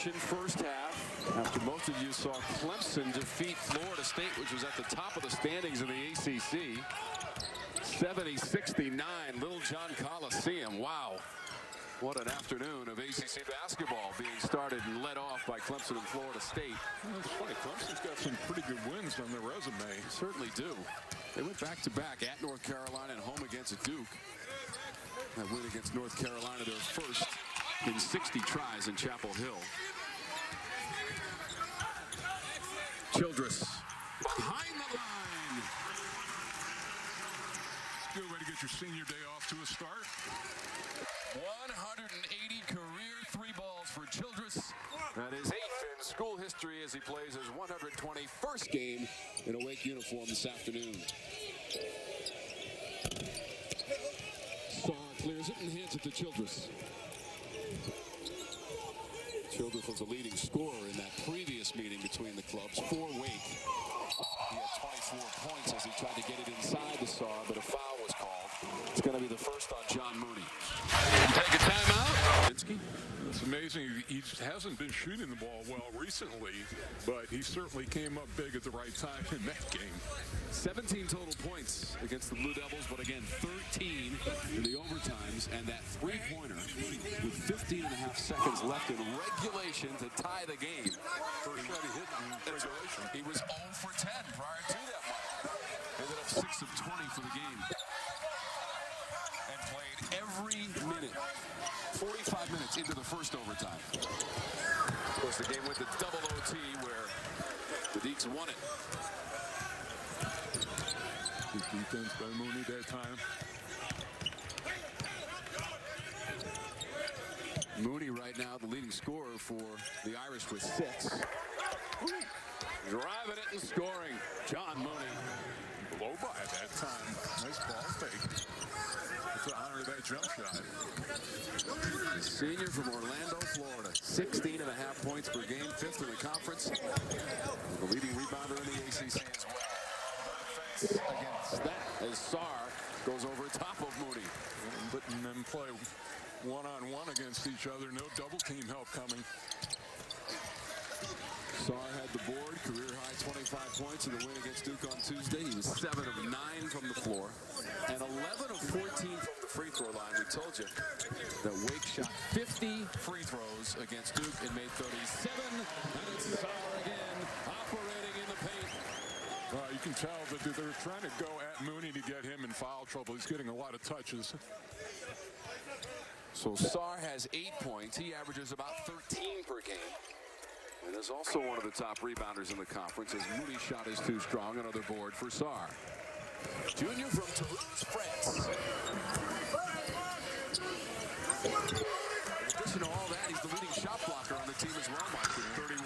action first half. After most of you saw Clemson defeat Florida State, which was at the top of the standings in the ACC. 70-69, Little John Coliseum. Wow. What an afternoon of ACC basketball being started and led off by Clemson and Florida State. Well, that's funny. Clemson's got some pretty good wins on their resume. They certainly do. They went back-to-back at North Carolina and home against Duke. That win against North Carolina, their first in 60 tries in Chapel Hill. Childress behind the line. Good way to get your senior day off to a start. 180 career three balls for Childress. That is 8th in school history as he plays his 121st game in a Wake uniform this afternoon. Starr clears it and hands it to Childress. Childress was the leading scorer in that previous meeting between the clubs for Wake. He had 24 points as he tried to get it inside the Starr, but a foul was called. It's going to be the first on John Mooney. Take a timeout. It's amazing. He hasn't been shooting the ball well recently, but he certainly came up big at the right time in that game. 17 total points against the Blue Devils, but again, 13 in the overtimes, and that three-pointer with 15 and a half seconds left in regulation to tie the game. First shot he hit in regulation. He was 0 for 10 prior to that one. Ended up 6 of 20 for the game. And played every minute. 45 minutes into the first overtime. Of course, the game went to double OT where the Deacons won it. Good defense by Mooney that time. Mooney right now the leading scorer for the Irish with 6. Driving it and scoring. John Mooney. Low by at that time. Nice ball fake. To honor that jump shot. The senior from Orlando, Florida. 16 and a half points per game, 5th in the conference. The leading rebounder in the ACC as well. Against that as Starr goes over top of Mooney. And letting them play one-on-one against each other. No double team help coming. Starr had the board, career high 25 points in the win against Duke on Tuesday. He was 7 of 9 from the floor and 11 of 14 from the free throw line. We told you that Wake shot 50 free throws against Duke and made 37. And it's Starr again operating in the paint. You can tell that they're trying to go at Mooney to get him in foul trouble. He's getting a lot of touches. So Starr has 8 points. He averages about 13 per game. And is also one of the top rebounders in the conference as Mooney's shot is too strong. Another board for Starr. Junior from Toulouse, France. In addition to all that, he's the leading shot blocker on the team as well, Mike, with 31.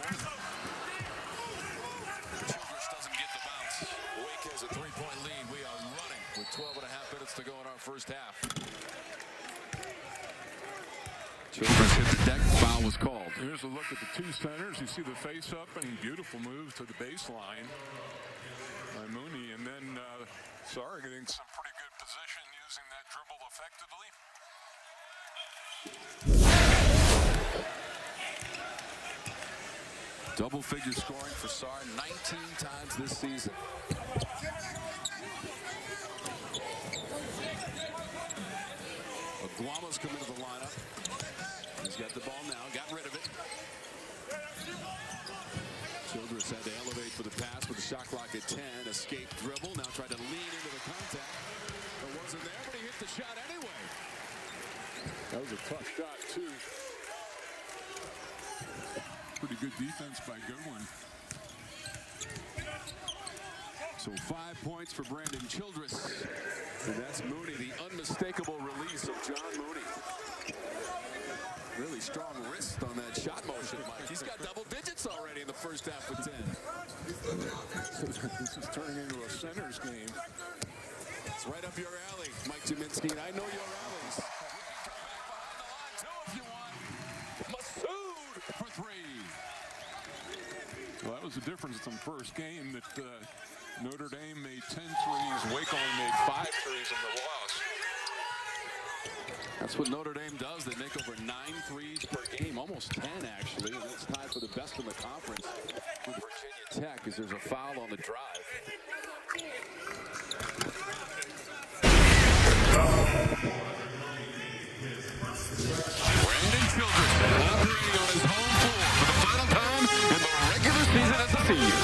Childress doesn't get the bounce. Wake has a 3-point lead. We are running with 12 and a half minutes to go in our first half. Childress hit the deck. Foul was called. Here's a look at the two centers. You see the face-up and beautiful move to the baseline by Mooney. And then Starr getting some pretty good position using that dribble effectively. Double-figure scoring for Starr 19 times this season. Aguama's come into the lineup. He's got the ball now, got rid of it. Childress had to elevate for the pass with the shot clock at 10. Escape dribble, now tried to lean into the contact. It wasn't there, but he hit the shot anyway. That was a tough shot, too. Pretty good defense by Goodwin. So 5 points for Brandon Childress. And that's Mooney, the unmistakable release of John Mooney. Really strong wrist on that shot motion, Mike. He's got double digits already in the first half with 10. This is turning into a center's game. It's right up your alley, Mike Jaminski, and I know your alleys. Behind the line, too, if you want. Masood for 3. Well, that was the difference in the first game that Notre Dame made 10 threes. Wake only made 5 threes in the loss. That's what Notre Dame does. They make over 9 threes per game, almost 10 actually, and it's tied for the best in the conference with Virginia Tech as there's a foul on the drive. Brandon Childress operating on his home floor for the final time in the regular season as a senior.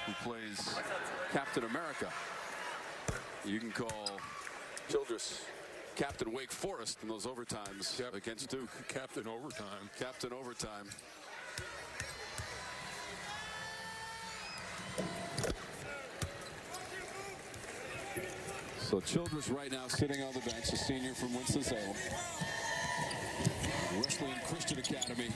Who plays Captain America. You can call Childress Captain Wake Forest in those overtimes against Duke. Captain Overtime. Captain Overtime. So Childress right now sitting on the bench, a senior from Winston-Salem. Wesleyan Christian Academy.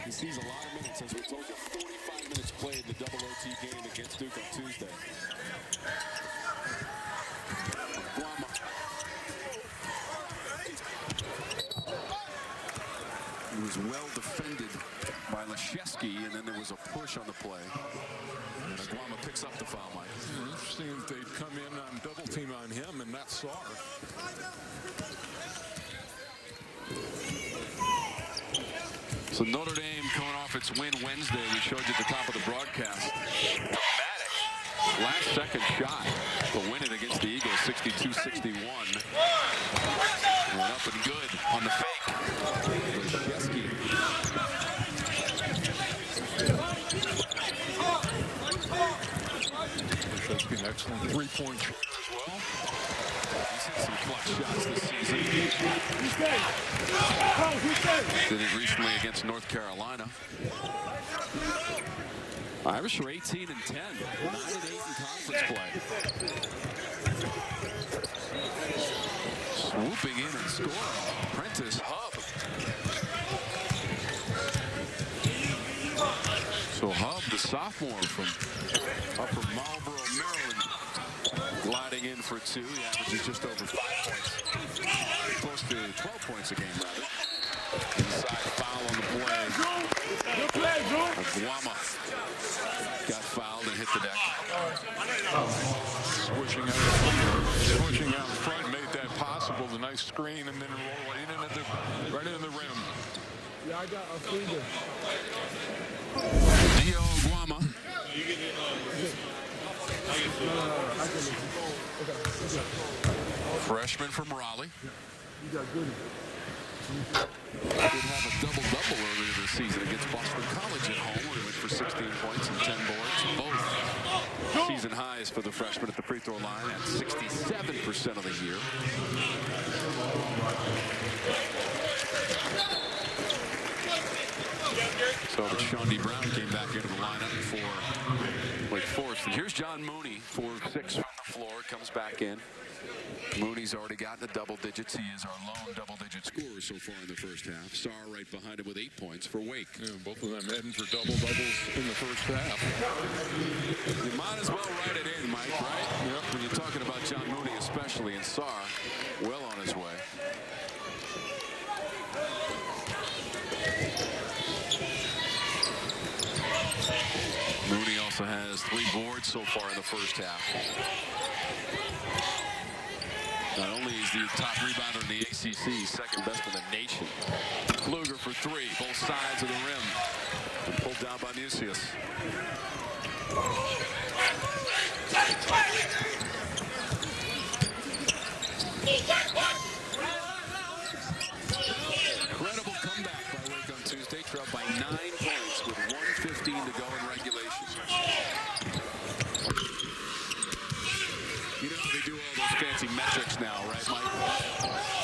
He sees a lot of minutes, as we told you, 45 minutes played in the double OT game against Duke on Tuesday. Guama. He was well defended by Leszewski, and then there was a push on the play. And Guama picks up the foul, Mike. Interesting if they'd come in on double team on him and not Sarr. So Notre Dame coming off its win Wednesday. We showed you at the top of the broadcast. Dramatic last-second shot to win it against the Eagles, 62-61. Went up and good on the fake. Leszewski. Leszewski, an excellent three-point shooter as well. He's hit some clutch shots this season. Did it recently against North Carolina. Irish are 18 and 10, 9 and 8 in conference play. Swooping in and scoring. Prentice Hub. So Hub, the sophomore from Upper Marlboro, Maryland, gliding in for 2. He averages just over 5 points. Close to 12 points a game, rather. Inside foul on the play. Guama got fouled and hit the deck. Switching out front made that possible. The nice screen and then roll right into the rim. Yeah, I got a finger. Dio Guama. Freshman from Raleigh. You got good. Did have a double-double earlier this season against Boston College at home, where he went for 16 points and 10 boards. Both season highs for the freshman at the free throw line at 67% of the year. So Shawnee Brown came back into the lineup for Wake Forest. And here's John Mooney, 4-6 from the floor, comes back in. Mooney's already gotten the double digits. He is our lone double-digit scorer so far in the first half. Sarr right behind him with 8 points for Wake. Yeah, both of them heading for double-doubles in the first half. You might as well write it in, Mike, right? Yep. When you're talking about John Mooney especially, and Sarr well on his way. Mooney also has 3 boards so far in the first half. Not only is he the top rebounder in the ACC, second best in the nation. Kluger for 3, both sides of the rim. And pulled down by Nucius. Incredible comeback by Wake on Tuesday. Trailed by 9 points with 1:15 to go in regulation. You know they do all those fancy metrics now, right, Mike?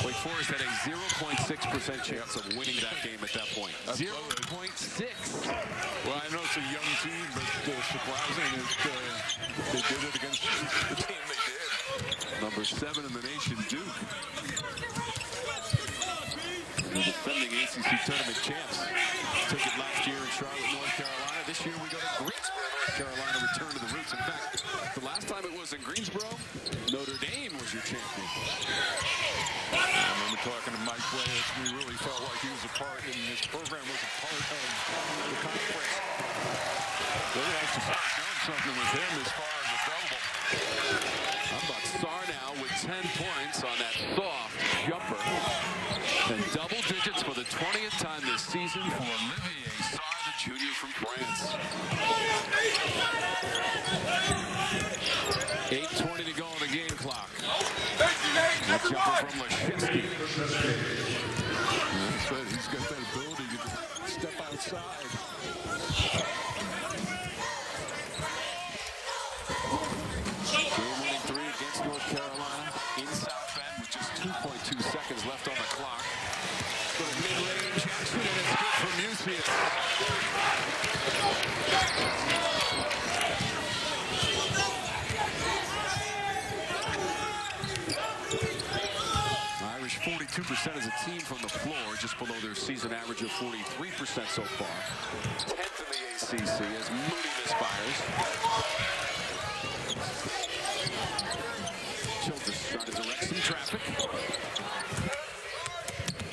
Wake Forest had a 0.6% chance of winning that game at that point. 0.6. Well, I know it's a young team, but surprising is they did it against the team they did. Number 7 in the nation, Duke. And the defending ACC tournament champs. Took it last year in Charlotte, North Carolina. This year we go to Greensboro, North Carolina, return to the roots. In fact, the last time it was in Greensboro, Notre Dame was your champion. I remember talking to Mike Wales, and he really felt like he was a part, and his program was a part of the conference. They actually started doing something with him as far as available. 20th time this season for Olivier Sarr, the junior from France. 8:20 to go on the game clock. That jumper from Lashinsky. He's got that ability to step outside. Game-winning three against North Carolina in South Bend with just 2.2 seconds left on the clock. But mid-range action, and it's good from Musius. Irish 42% as a team from the floor, just below their season average of 43% so far. 10th in the ACC as Moody misfires. Childress trying to direct some traffic.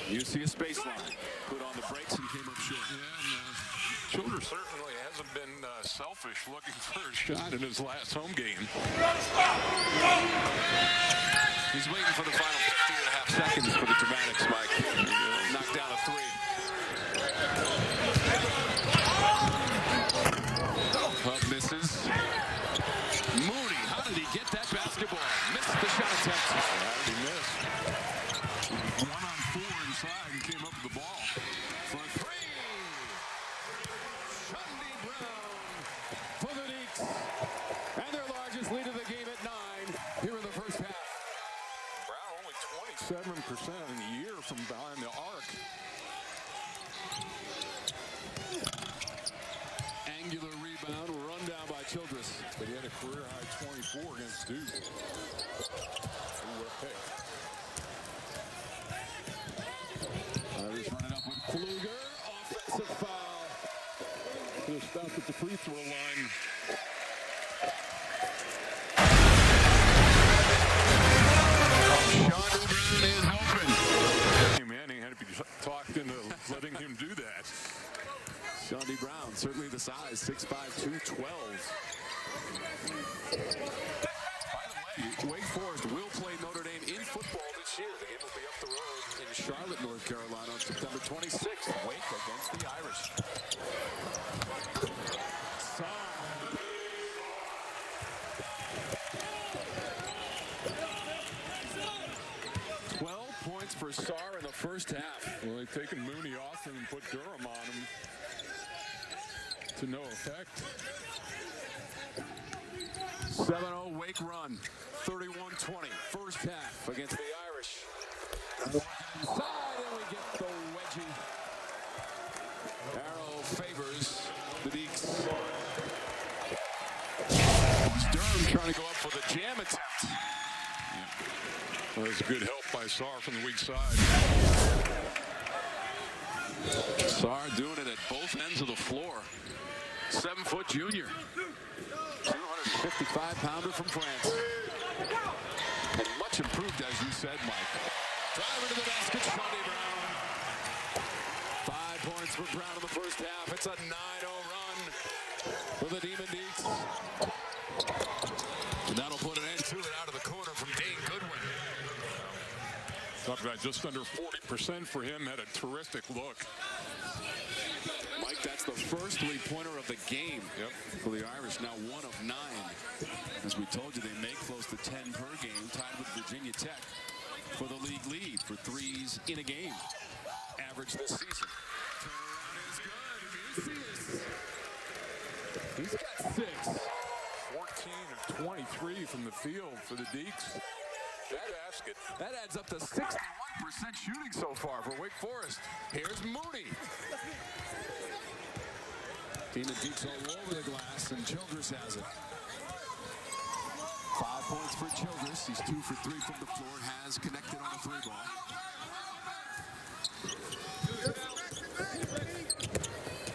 You see a space line. Put on the brakes and came up short. Yeah, and, Childress certainly hasn't been selfish looking for a shot in his last home game. He's waiting for the final 15.5 seconds for the dramatics, Mike. Knocked down a three. Hub misses. Moody, how did he get that basketball? Missed the shot attempt. How did he miss? 1-on-4 inside and came up with the ball. For three. Shundy Brown for the Deacons. And their largest lead of the game at 9 here in the first half. Brown only 27% in the year from behind the arc. Angular rebound, run down by Childress. But he had a career-high 24 against Duke. Irish running up with Pfluger. Offensive foul. He'll stop at the free throw line. Sean is open. Hey, Manning had to be talked into letting him do that. Shundy Brown, certainly the size, 6'5", 212. By the way, Wake Forest will play Notre Dame in football this year. The game will be up the road in Charlotte, North Carolina on September 26th. Wake against the Irish. 12 points for Sarr in the first half. Well, they've taken Mooney off him and put Durham on him to no effect. 7-0 Wake run, 31-20, first half against the Irish. Inside, and we get the wedgie. Arrow favors the Deacons. It was Durham trying to go up for the jam attempt. Well, that was a good help by Sarr from the weak side. Sarr doing it at both ends of the floor. 7-foot junior. 255-pounder from France. And much improved, as you said, Mike. Driver to the basket, Shundy Brown. 5 points for Brown in the first half. It's a 9-0 run for the Demon Deacons. And that'll put an end to it out of the corner from Dane Goodwin. Talk about just under 40% for him. Had a terrific look. Mike, that's the first three-pointer of the game for the Irish. Now 1 of 9. As we told you, they make close to 10 per game, tied with Virginia Tech for the league lead for threes in a game. Average this season. Turnaround is good. He's got 6. 14 of 23 from the field for the Deacons. Big basket. That adds up to 61% shooting so far for Wake Forest. Here's Moody. Demon Deacons all over the glass, and Childress has it. 5 points for Childress. He's 2 for 3 from the floor. Has connected on a 3-ball.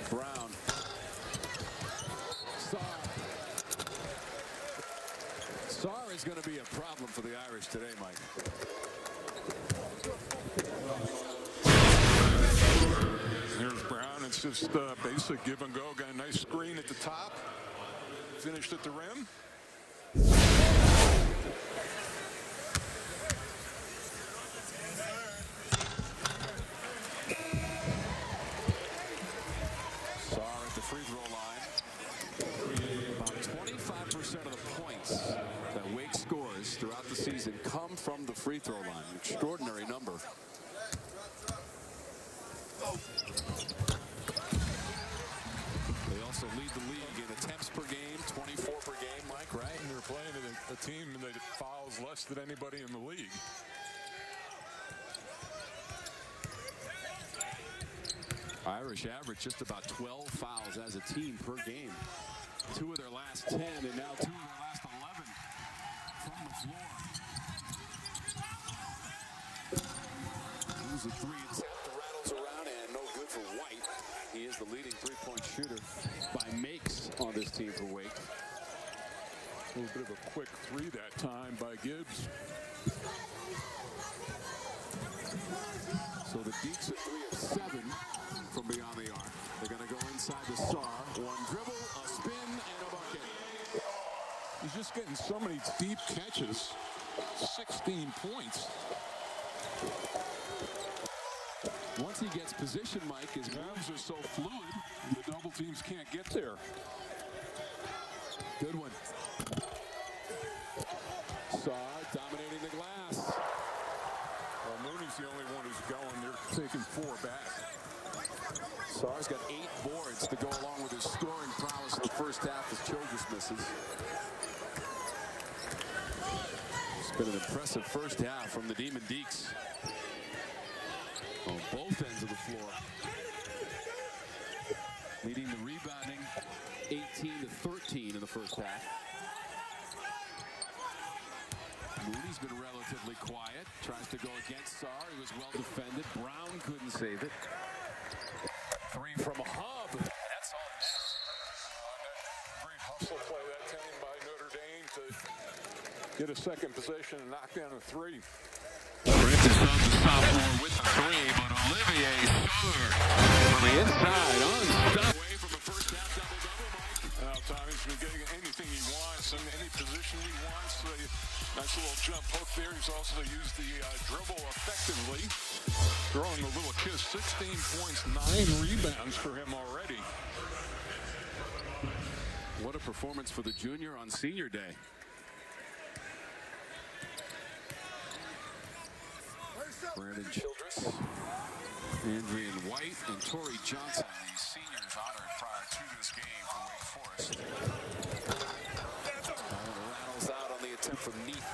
Brown. Sarr is going to be a problem for the Irish today, Mike. Here's Brown. It's just basic give and go. Got a nice screen at the top. Finished at the rim. throw line. An extraordinary number. They also lead the league in attempts per game, 24 per game, Mike, right? And they're playing a team that fouls less than anybody in the league. Irish average just about 12 fouls as a team per game. 2 of their last 10 and now 2 of their last 11 from the floor. Here's a 3 attempt that rattles around and no good for White. He is the leading three-point shooter by makes on this team for Wake. A little bit of a quick 3 that time by Gibbs. So the Deacons are 3 of 7 from beyond the arc. They're going to go inside the star. One dribble, a spin, and a bucket. He's just getting so many deep catches. 16 points. Once he gets position, Mike, his moves are so fluid, the double teams can't get there. Good one. Sar dominating the glass. Well, Mooney's the only one who's going. They're taking 4 back. Sar's got 8 boards to go along with his scoring prowess in the first half as Childress misses. It's been an impressive first half from the Demon Deeks on both ends of the floor. Leading the rebounding 18-13 in the first half. Mooney's been relatively quiet. Tries to go against Sar. He was well defended. Brown couldn't save it. 3 from a hub. That's all net. Great hustle play that time by Notre Dame to get a second possession and knock down a 3. Francis Hubbs, the sophomore, with the 3, but Olivier Sar from the inside, unstopped. Away from the first half double-double, Mike. Tommy's been getting anything he wants and any position he wants. Nice little jump hook there. He's also used the dribble effectively. Throwing a little kiss. 16 points, 9 rebounds for him already. What a performance for the junior on senior day. Brandon Childress, Andrian White, and Torrey Johnson, the seniors honored prior to this game for Wake Forest. Rattles out on the attempt from Neath.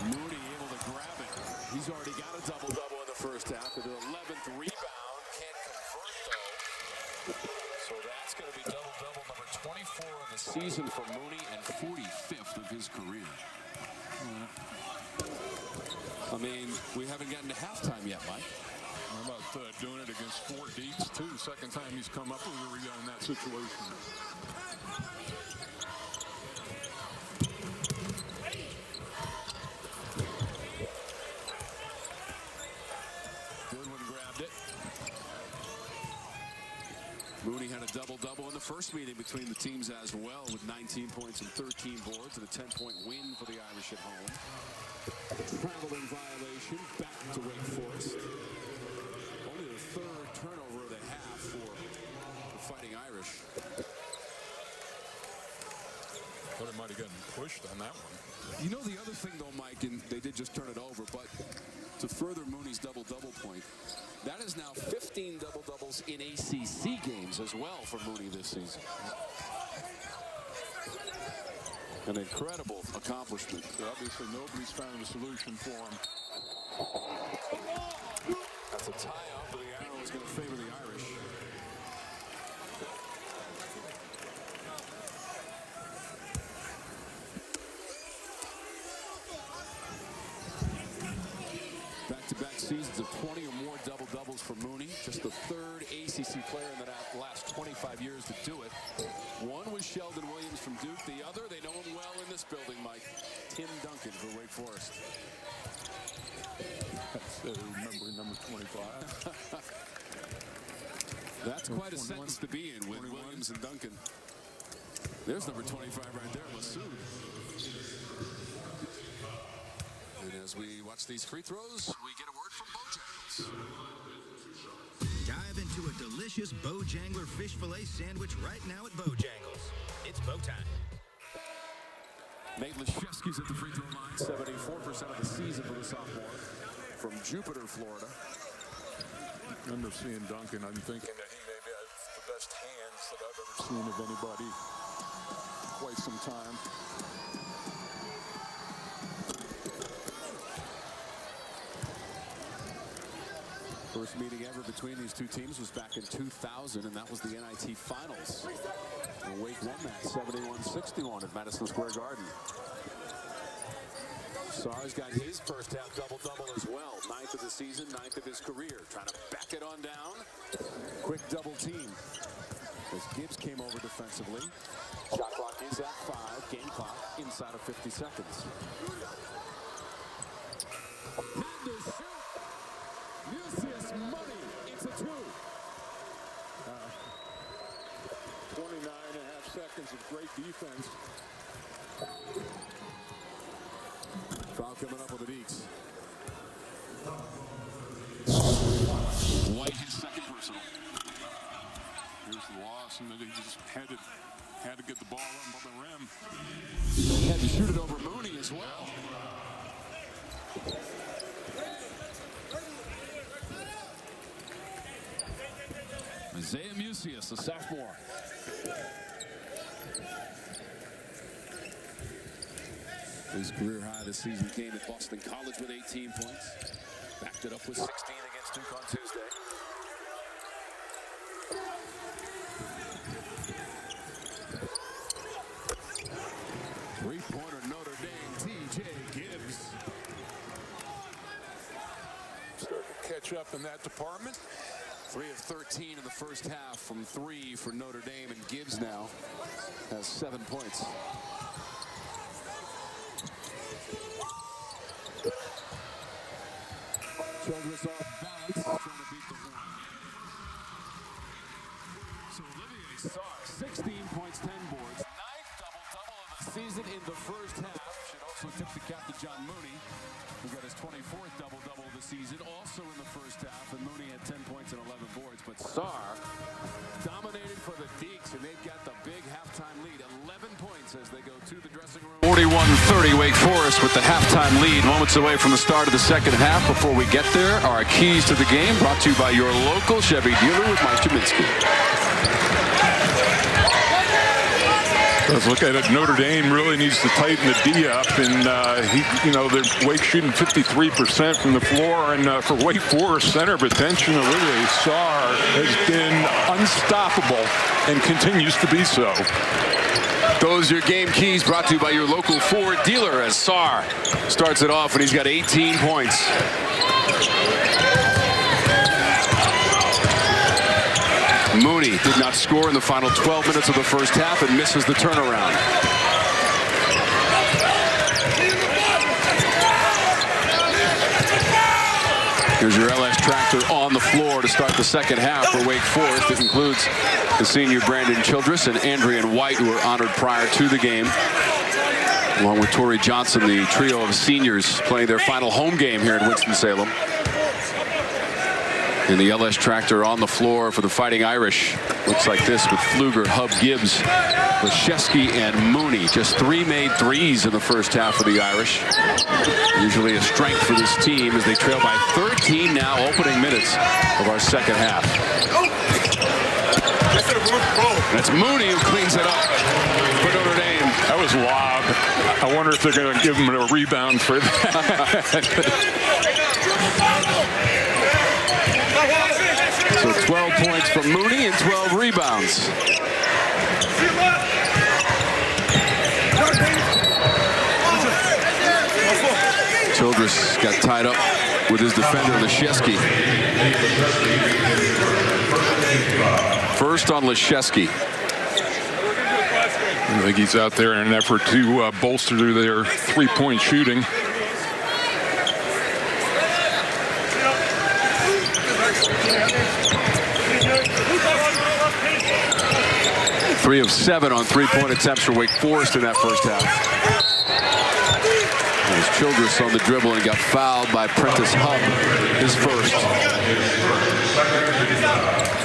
Mooney able to grab it. He's already got a double-double in the first half with an 11th rebound. Can't convert, though. So that's going to be double-double number 24 in the season for Mooney and 45th of his career. I mean, we haven't gotten to halftime yet, Mike. How about doing it against 4 Deeks, too? Second time he's come up with a rebound in that situation. Mooney had a double-double in the first meeting between the teams as well, with 19 points and 13 boards and a 10-point win for the Irish at home. Traveling violation back to Wake Forest. Only the 3rd turnover of the half for the Fighting Irish. But it might have gotten pushed on that one. You know the other thing, though, Mike, and they did just turn it over, but to further Mooney's double-double point, that is now 15 double-doubles in ACC games as well for Mooney this season. An incredible accomplishment. So obviously, nobody's found a solution for him. That's a tie-up, but the arrow is going to favor the Irish. Back-to-back seasons of 20 or more double-doubles for Mooney. Just the 3rd ACC player in the last 25 years to do it. One was Sheldon Williams from Duke. The other, they know him well in this building, Mike. Tim Duncan for Wake Forest. Remember number 25. That's quite a sentence to be in with Williams and Duncan. There's number 25 right there, Masood. And as we watch these free throws, we get a word from Bojangles. delicious Bojangler fish fillet sandwich right now at Bojangles. It's bow time. Nate Leshewski's at the free throw line. 74% of the season for the sophomore from Jupiter, Florida. I remember seeing Duncan. I'm thinking that he maybe has the best hands that I've ever seen of anybody quite some time. First meeting ever between these two teams was back in 2000, and that was the NIT Finals. And Wake won that 71-61 at Madison Square Garden. Sarr's got his first half double-double as well. 9th of the season, 9th of his career. Trying to back it on down. Quick double team. As Gibbs came over defensively. Shot clock is at 5. Game clock inside of 50 seconds. Money. It's a 2. 29.5 seconds of great defense. Foul coming up with the Deacons. White his second personal. Here's the loss, and then he just had to get the ball up on the rim. Had to shoot it over Mooney as well. Isaiah Musius, the sophomore. His career high this season came at Boston College with 18 points. Backed it up with 16 against Duke on Tuesday. Three-pointer Notre Dame, T.J. Gibbs. Starting to catch up in that department. 3 of 13 in the first half from 3 for Notre Dame, and Gibbs now has 7 points. Childress off balance, trying to beat the one. So Olivier Sarr, 16 points, 10 boards. 9th double-double of the season in the first half. Should also tip the cap to John Mooney, who got his 24th double-double of the season, also in the first half. And Mooney had 10 points and 11 boards. But Sarr dominated for the Deacons, and they've got the big halftime lead. 11 points as they go to the dressing room. 41-30 Wake Forest with the halftime lead. Moments away from the start of the second half. Before we get there, our keys to the game brought to you by your local Chevy dealer with Meister Minsky. Let's look at it. Notre Dame really needs to tighten the D up, and they're Wake shooting 53% from the floor, and for Wake Forest center of attention, Olivier Sarr has been unstoppable and continues to be so. Those are your game keys brought to you by your local Ford dealer as Sarr starts it off, and he's got 18 points. Mooney did not score in the final 12 minutes of the first half and misses the turnaround. Here's your LS Tractor on the floor to start the second half for Wake Forest. It includes the senior Brandon Childress and Andrian White, who were honored prior to the game, along with Torrey Johnson, the trio of seniors playing their final home game here in Winston-Salem. And the LS Tractor on the floor for the Fighting Irish. Looks like this with Pfluger, Hub, Gibbs, Leshewski, and Mooney. Just 3 made threes in the first half for the Irish. Usually a strength for this team as they trail by 13 now, opening minutes of our second half. That's Mooney who cleans it up for Notre Dame. That was lob. I wonder if they're going to give him a rebound for that. So 12 points from Mooney and 12 rebounds. Childress got tied up with his defender, Leshewski. First on Leshewski. I think he's out there in an effort to bolster their three-point shooting. Three of 7 on three-point attempts for Wake Forest in that first half. There's Childress on the dribble and got fouled by Prentice Hub, his first.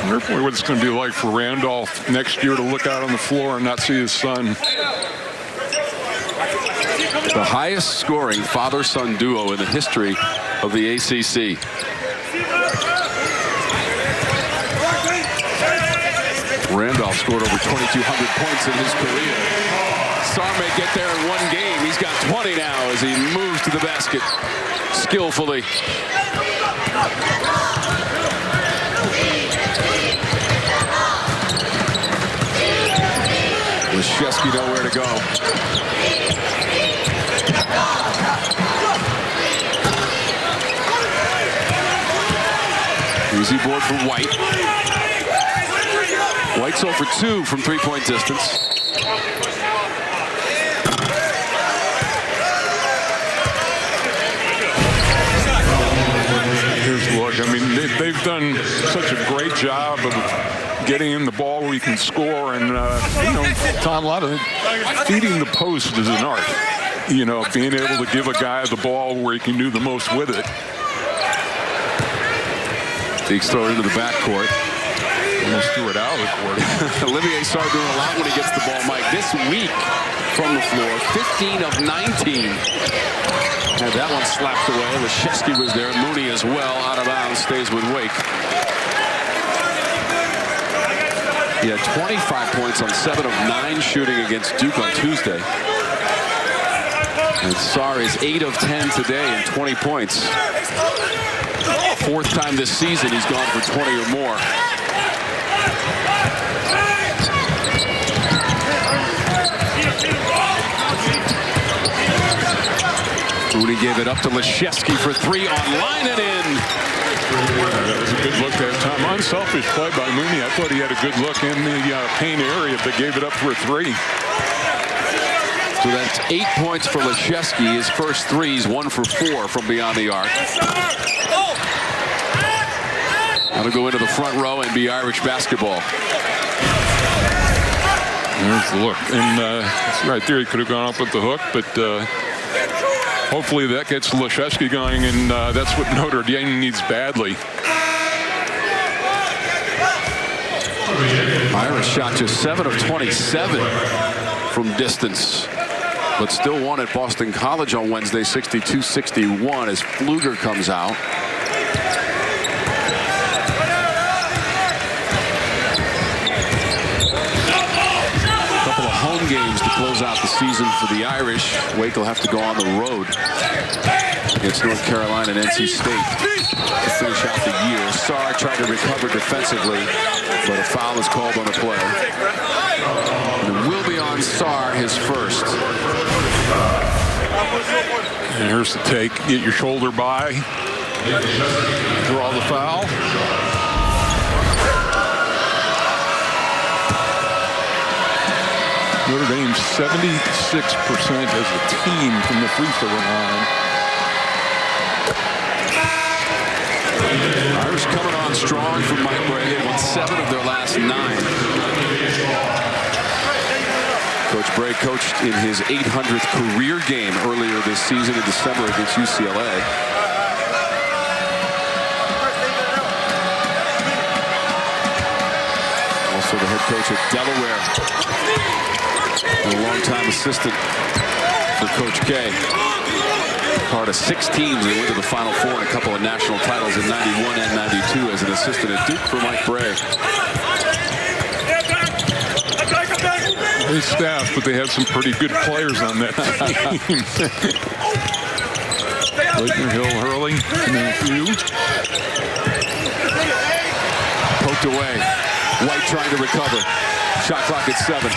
I wonder what it's going to be like for Randolph next year to look out on the floor and not see his son. The highest scoring father-son duo in the history of the ACC. Randolph scored over 2,200 points in his career. Sarr may get there in one game. He's got 20 now as he moves to the basket skillfully. Leschewski nowhere to go. Easy board for White. White's 0 for 2 from three-point distance. Here's the look. I mean, they've done such a great job of getting in the ball where he can score. And, Tom, a lot of feeding the post is an art. Being able to give a guy the ball where he can do the most with it. Deeks throw it into the backcourt. Almost threw it out of the court. Olivier Sarr doing a lot when he gets the ball, Mike. This week from the floor, 15 of 19. Had that one slapped away. Leschewski was there. Mooney as well. Out of bounds. Stays with Wake. He had 25 points on 7 of 9 shooting against Duke on Tuesday. And Sarr is 8 of 10 today and 20 points. Fourth time this season he's gone for 20 or more. Mooney gave it up to Leschewski for 3 online and in. That was a good look there, Tom. Unselfish play by Mooney. I thought he had a good look in the paint area, but gave it up for a 3. So that's 8 points for Leschewski. His first threes, 1 for 4 from beyond the arc. That'll go into the front row and be Irish basketball. There's the look. And right there, he could have gone up with the hook, but hopefully that gets Leschewski going, and that's what Notre Dame needs badly. Irish shot just 7 of 27 from distance, but still won at Boston College on Wednesday, 62-61 as Pfluger comes out. Couple of home games to close out the season for the Irish. Wake will have to go on the road against North Carolina and NC State to finish out the year. Sarr tried to recover defensively, but a foul is called on the play. And it will be on Sarr, his first. And here's the take. Get your shoulder by. Draw the foul. Notre Dame 76% as a team from the free throw line. Irish coming on strong from Mike Bray. They won 7 of their last 9. Coach Bray coached in his 800th career game earlier this season in December against UCLA. Also the head coach at Delaware. A longtime assistant for Coach K. Part of 6 teams that went to the Final Four and a couple of national titles in 91 and 92 as an assistant at Duke for Mike Bray. They staff, but they have some pretty good players on that team. Leighton Hill, Hurley, and then a few. Poked away. White trying to recover. Shot clock at 7.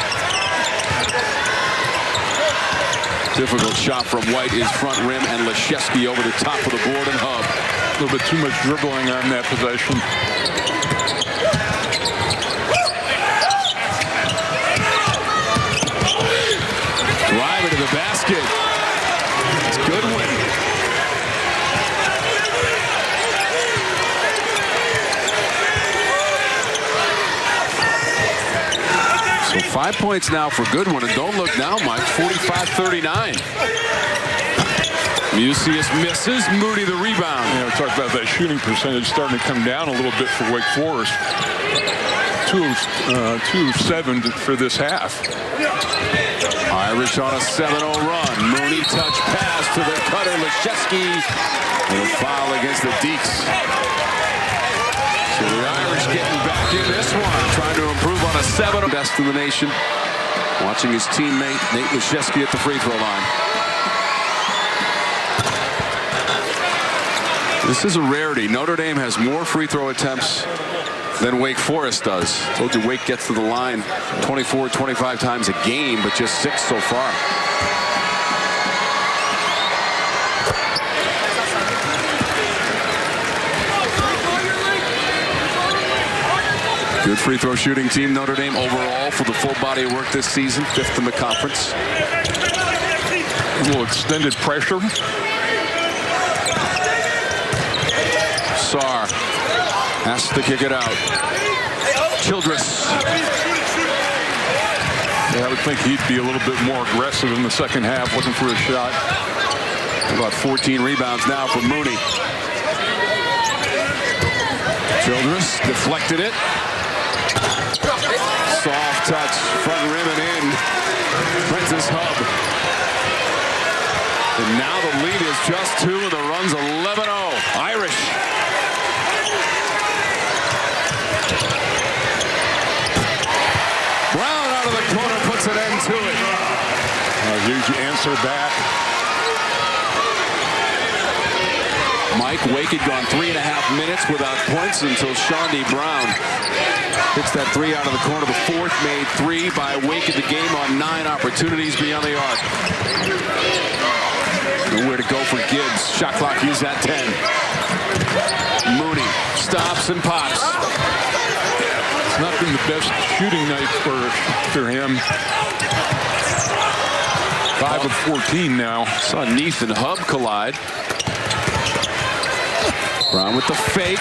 Difficult shot from White is front rim, and Leschewski over the top of the board and hub. A little bit too much dribbling on that possession. Drive into the basket. It's Goodwin. So 5 points now for Goodwin, and don't look now, Mike, 45-39. Mucius misses. Moody the rebound. We talked about that shooting percentage starting to come down a little bit for Wake Forest. 2 of 7 for this half. Irish on a 7-0 run. Mooney touch pass to the cutter, Leszewski. And a foul against the Deacons. So the Irish getting back in this one, trying to improve on a 7. Best in the nation. Watching his teammate, Nate Leszewski, at the free throw line. This is a rarity. Notre Dame has more free throw attempts than Wake Forest does. Told you Wake gets to the line 24, 25 times a game, but just 6 so far. Good free throw shooting team, Notre Dame overall for the full body of work this season, 5th in the conference. A little extended pressure. Sarr has to kick it out. Childress. Yeah, I would think he'd be a little bit more aggressive in the second half, looking for a shot. About 14 rebounds now for Mooney. Childress deflected it. Soft touch, front rim and in. Prentice Hub. And now the lead is just 2 and the run's 11-0. Irish. Brown out of the corner puts an end to it. A huge answer back. Mike Wake had gone 3.5 minutes without points until Shawnee Brown hits that 3 out of the corner. The 4th made 3 by Wake in the game on 9 opportunities beyond the arc. Nowhere to go for Gibbs. Shot clock is at 10. Mooney stops and pops. It's not been the best shooting night for him. 5 of 14 now. Saw Neath and Hub collide. Brown with the fake.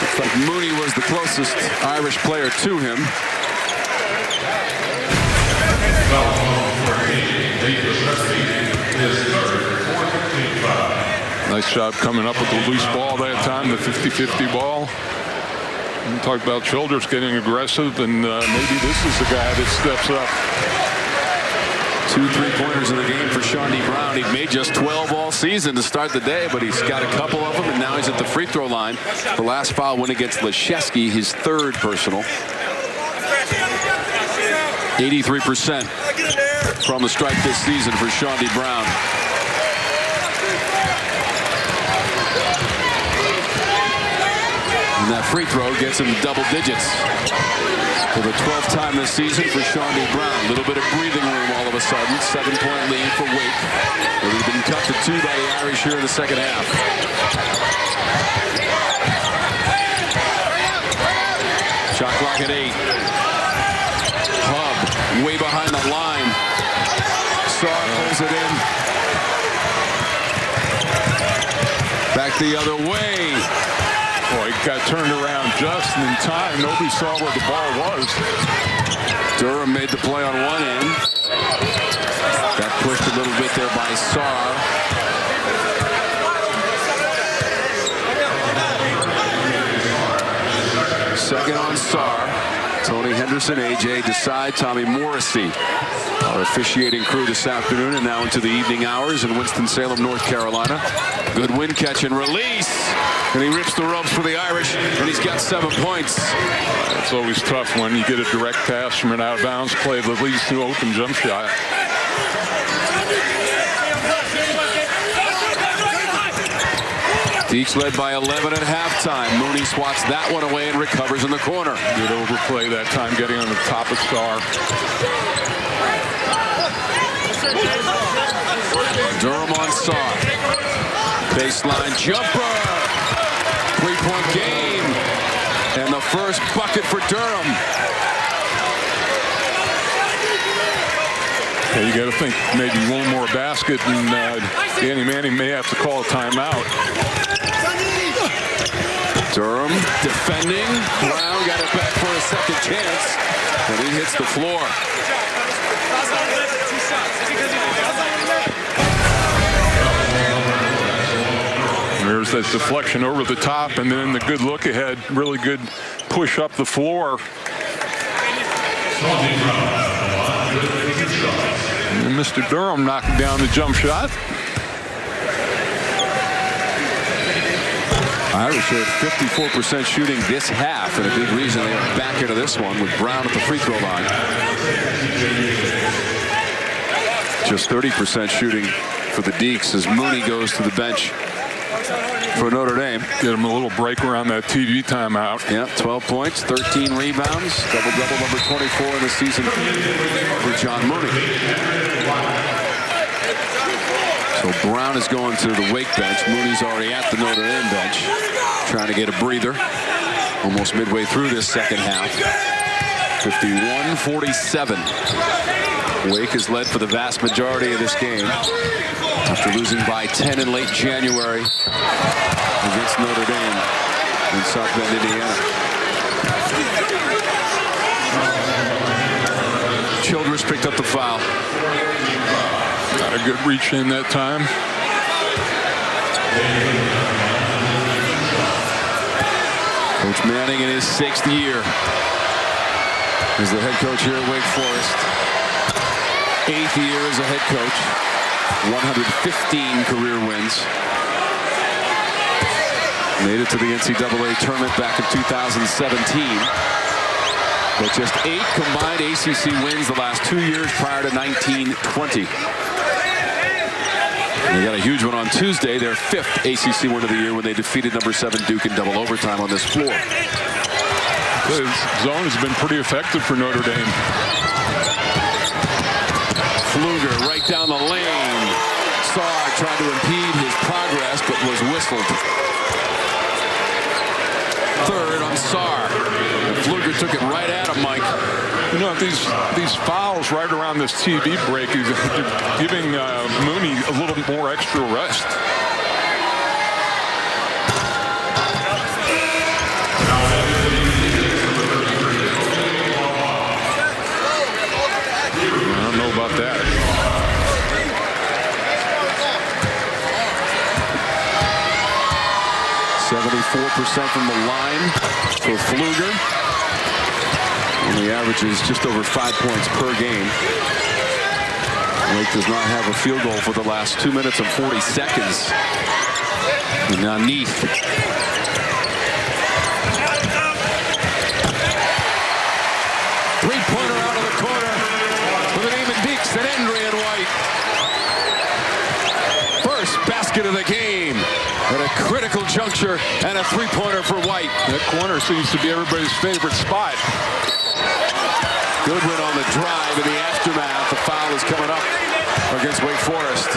Looks like Mooney was the closest Irish player to him. Nice job coming up with the loose ball that time, the 50-50 ball. We talked about Childress getting aggressive, and maybe this is the guy that steps up. 2 3-pointers in the game for Shawnee Brown. He'd made just 12 all season to start the day, but he's got a couple of them, and now he's at the free throw line. The last foul went against Leszewski, his 3rd personal. 83% from the strike this season for Shawnee Brown. And that free throw gets him double digits. For the 12th time this season for Shawnee Brown. A little bit of breathing room all of a sudden. 7-point lead for Wake. But he's been cut to 2 by the Irish here in the second half. Shot clock at 8. Hub way behind the line. Sarr pulls it in. Back the other way. Boy, he got turned around just in time. Nobody saw where the ball was. Durham made the play on one end. Got pushed a little bit there by Sarr. Second on Sarr. Tony Henderson, A.J. Desai, Tommy Morrissey. Our officiating crew this afternoon and now into the evening hours in Winston-Salem, North Carolina. Good wind catch and release. And he rips the ropes for the Irish, and he's got 7 points. It's always tough when you get a direct pass from an out-of-bounds play that leads to an open jump shot. Deeks led by 11 at halftime. Mooney swats that one away and recovers in the corner. Good overplay that time, getting on the top of Sarr. Durham on Sarr. Baseline jumper. 3-point game. And the first bucket for Durham. Yeah, you got to think maybe one more basket, and Danny Manning may have to call a timeout. Durham defending. Brown got it back for a second chance, and he hits the floor. There's that deflection over the top, and then the good look ahead, really good push up the floor. And Mr. Durham knocking down the jump shot. Irish are at 54% shooting this half, and a big reason they are back into this one with Brown at the free throw line. Just 30% shooting for the Deacons as Mooney goes to the bench for Notre Dame. Get him a little break around that TV timeout. Yeah, 12 points, 13 rebounds, double-double number 24 in the season for John Mooney. So Brown is going to the Wake bench. Mooney's already at the Notre Dame bench, trying to get a breather. Almost midway through this second half. 51-47. Wake has led for the vast majority of this game after losing by 10 in late January against Notre Dame in South Bend, Indiana. Childress picked up the foul. Got a good reach in that time. Coach Manning in his 6th year as the head coach here at Wake Forest. 8th year as a head coach. 115 career wins. Made it to the NCAA tournament back in 2017. But just 8 combined ACC wins the last 2 years prior to 1920. They got a huge one on Tuesday, their 5th ACC win of the year when they defeated number 7 Duke in double overtime on this floor. The zone has been pretty effective for Notre Dame. Fluger right down the lane. Sarr tried to impede his progress but was whistled. Third on Sarr. Fluger took it right at him, Mike. You know, these fouls right around this TV break is giving Mooney a little more extra rest. I don't know about that. .74% from the line for Fluger. Only averages just over 5 points per game. Wake does not have a field goal for the last 2 minutes and 40 seconds. And now Neath. Three-pointer out of the corner for the Neiman Deeks and Endrian White. First basket of the game at a critical juncture, and a three-pointer for White. That corner seems to be everybody's favorite spot. Goodwin on the drive in the aftermath. The foul is coming up against Wake Forest.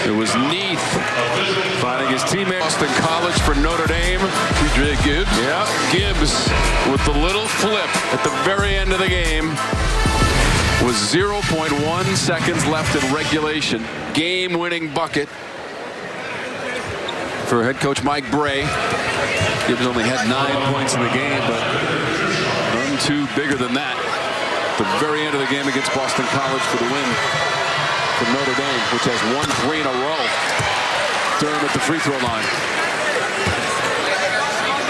It was Neath finding his teammate. Boston College for Notre Dame. TJ Gibbs. Yeah, Gibbs with the little flip at the very end of the game. Was 0.1 seconds left in regulation. Game-winning bucket for head coach Mike Bray. Gibbs only had 9 points in the game, but none too bigger than that. The very end of the game against Boston College for the win from Notre Dame, which has won 3 in a row. Durham at the free throw line.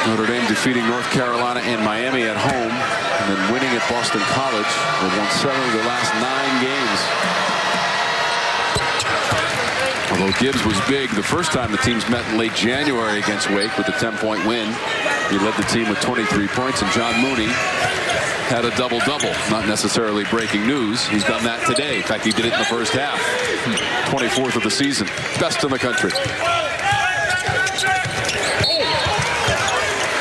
Notre Dame defeating North Carolina and Miami at home, and then winning at Boston College. They've won 7 of their last 9 games. Although Gibbs was big the first time the teams met in late January against Wake with a 10-point win. He led the team with 23 points, and John Mooney had a double-double. Not necessarily breaking news. He's done that today. In fact, he did it in the first half. 24th of the season. Best in the country.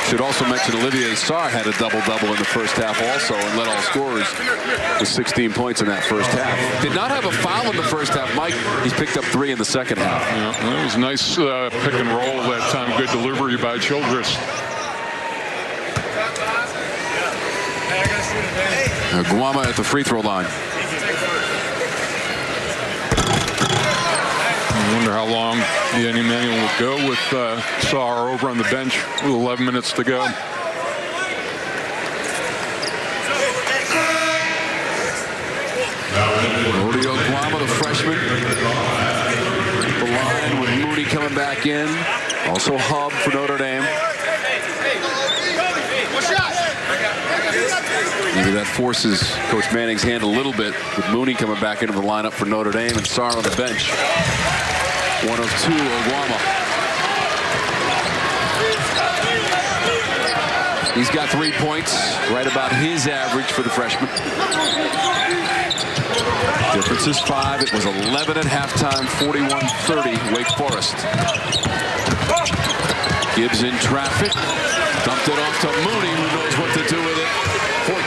Should also mention Olivier Sarr had a double-double in the first half also and led all scorers with 16 points in that first half. Did not have a foul in the first half, Mike. He's picked up 3 in the second half. Yeah, that was nice pick and roll that time. Good delivery by Childress. Guama at the free throw line. I wonder how long Danny Emanuel will go with Sarr over on the bench with 11 minutes to go. Rodeo coming back in. Also Hub for Notre Dame. Maybe that forces Coach Manning's hand a little bit with Mooney coming back into the lineup for Notre Dame and Sarr on the bench. 1 of 2, Oguama. He's got 3 points, right about his average for the freshman. Difference is 5. It was 11 at halftime, 41-30, Wake Forest. Gibbs in traffic. Dumped it off to Mooney, who knows what to do with it.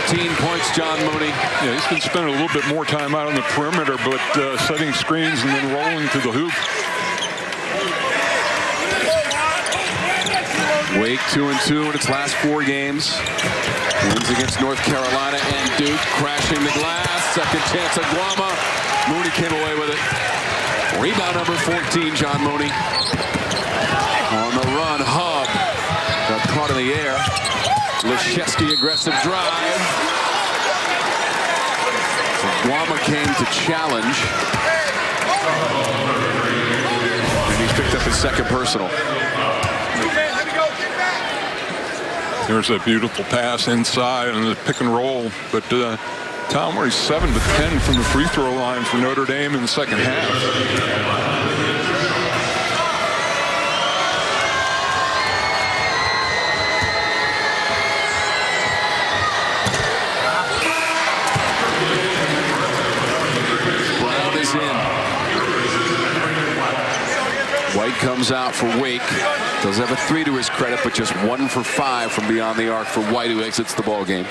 14 points, John Mooney. Yeah, he's been spending a little bit more time out on the perimeter, but setting screens and then rolling to the hoop. Wake 2-2 in its last 4 games. Wins against North Carolina and Duke, crashing the glass. Second chance at Guama. Mooney came away with it. Rebound number 14, John Mooney. On the run, Hub. Got caught in the air. Leszewski, aggressive drive. So Guama came to challenge. And he's picked up his second personal. There's a beautiful pass inside and the pick and roll. But Tom Murray's 7 of 10 from the free throw line for Notre Dame in the second half. Brown is in. White comes out for Wake. Does have a 3 to his credit, but just 1 for 5 from beyond the arc for White, who exits the ball game.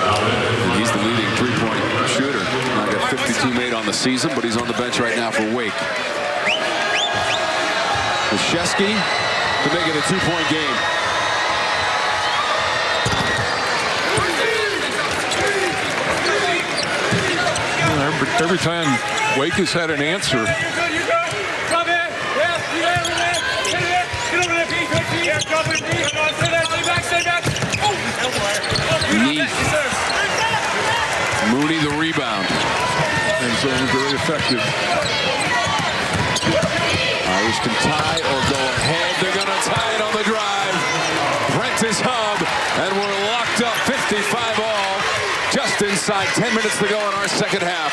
And he's the leading 3-point shooter. Now got 52 made on the season, but he's on the bench right now for Wake. Leszewski to make it a 2-point game. Every time Wake has had an answer. Mooney the rebound. And so very effective. Irish can tie or go ahead. They're going to tie it on the drive. Prentice Hub, and we're locked up 55 all. Just inside 10 minutes to go in our second half.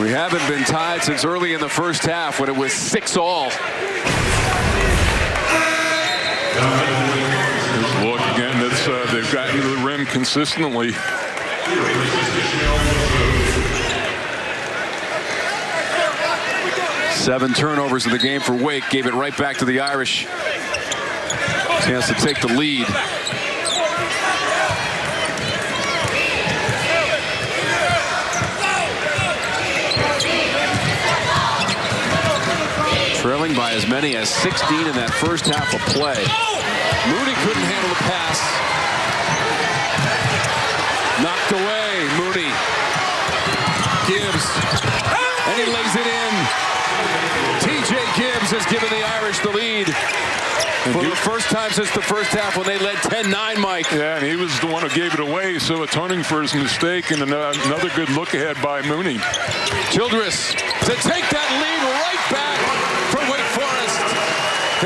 We haven't been tied since early in the first half when it was 6 all. Look again, that's, they've gotten to the rim consistently. Seven turnovers in the game for Wake. Gave it right back to the Irish. Chance to take the lead. Trailing by as many as 16 in that first half of play. Mooney couldn't handle the pass. Knocked away, Mooney. Gibbs. And he lays it in. TJ Gibbs has given the Irish the lead. For the first time since the first half when they led 10-9, Mike. Yeah, and he was the one who gave it away, so atoning for his mistake, and another good look ahead by Mooney. Childress to take that lead right back for Wake Forest.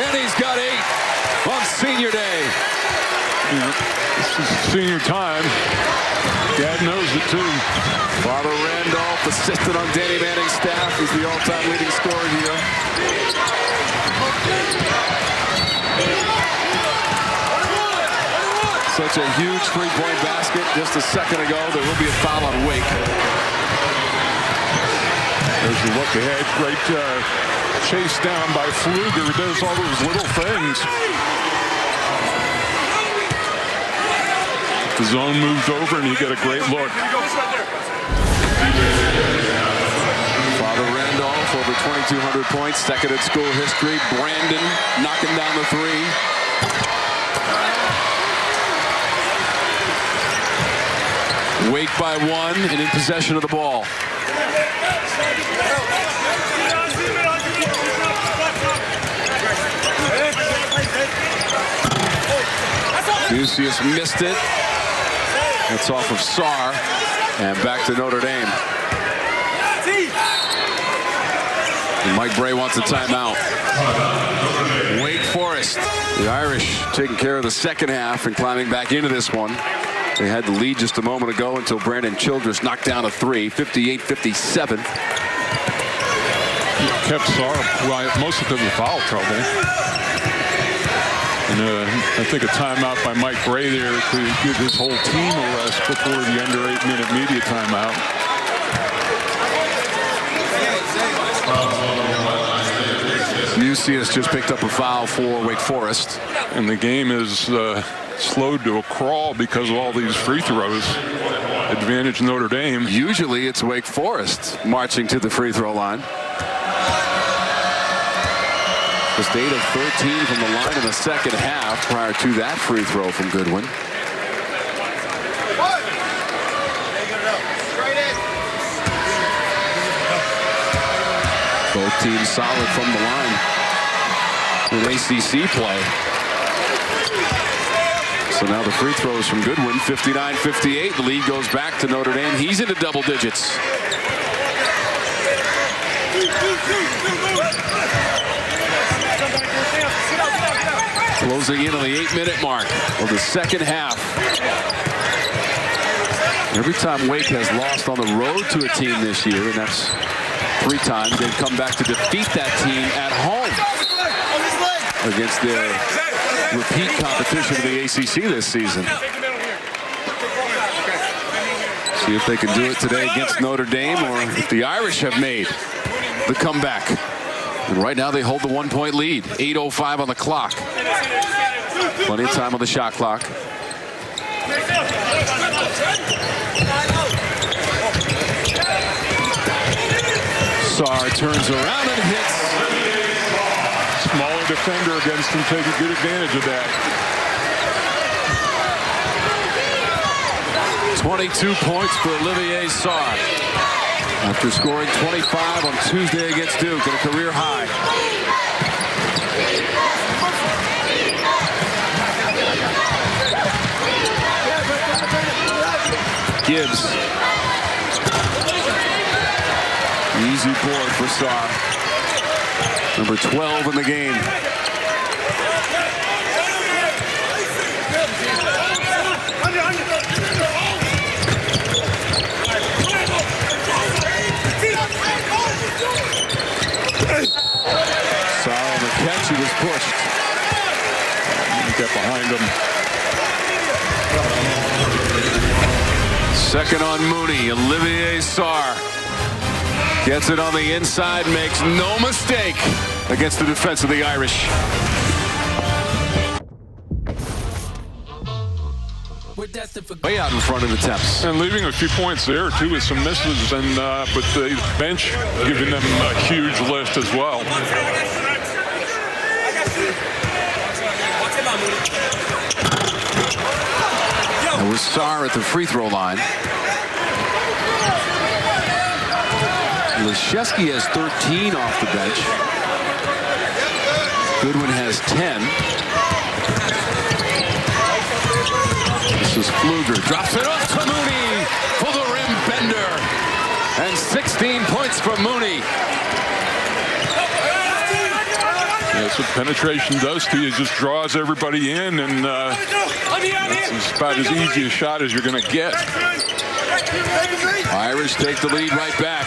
And he's got 8 on senior day. Yeah, this is senior time. Dad knows it too. Father Randolph, assistant on Danny Manning's staff, is the all-time leading scorer here. Such a huge three-point basket just a second ago. There will be a foul on Wake. There's a look ahead. Great chase down by Pfluger. He does all those little things. The zone moves over and you get a great look. Father Randolph over 2,200 points, second in school history. Brandon knocking down the 3. Wake by 1 and in possession of the ball. Lucius missed it. That's off of Sarr. And back to Notre Dame. And Mike Bray wants a timeout. Wake Forest. The Irish taking care of the second half and climbing back into this one. They had the lead just a moment ago until Brandon Childress knocked down a three, 58-57. Kept Sarr most of the foul trouble. And I think a timeout by Mike Bray there to give his whole team a rest before the under 8-minute media timeout. UC has just picked up a foul for Wake Forest. And the game is slowed to a crawl because of all these free throws. Advantage Notre Dame. Usually it's Wake Forest marching to the free throw line. Just 8 of 13 from the line in the second half prior to that free throw from Goodwin. Both teams solid from the line with ACC play. So now the free throws from Goodwin, 59-58. The lead goes back to Notre Dame. He's into double digits. Closing in on the 8-minute mark of the second half. Every time Wake has lost on the road to a team this year, and that's 3 times, they've come back to defeat that team at home against their repeat competition of the ACC this season. See if they can do it today against Notre Dame, or if the Irish have made the comeback. And right now they hold the 1-point lead. 8:05 on the clock. Plenty of time on the shot clock. Sarr turns around and hits. Smaller defender against him, taking good advantage of that. 22 points for Olivier Sarr. After scoring 25 on Tuesday against Duke at a career high. Gibbs. Easy board for Sarr. Number 12 in the game. Sarr on the catch, he was pushed. Get behind him. Second on Mooney, Olivier Sarr. Gets it on the inside, makes no mistake against the defense of the Irish. Way out in front of the Temps. And leaving a few points there, too, with some misses, and but the bench giving them a huge lift as well. That was Sarr at the free throw line. Leschewski has 13 off the bench. Goodwin has 10. This is Pfluger. Drops it off to Mooney for the rim bender. And 16 points for Mooney. That's what penetration does to you. It just draws everybody in, and it's about as easy a shot as you're going to get. Irish take the lead right back.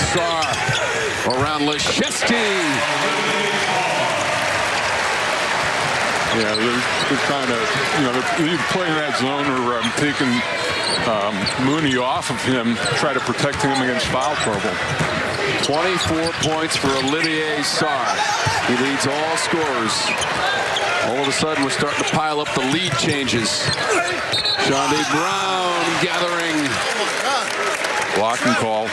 Sarr around Leschewski. Yeah, they're trying to, they're playing that zone where I'm taking Mooney off of him, try to protect him against foul trouble. 24 points for Olivier Sarr. He leads all scorers. All of a sudden, we're starting to pile up the lead changes. Shawnee Brown gathering. Blocking call.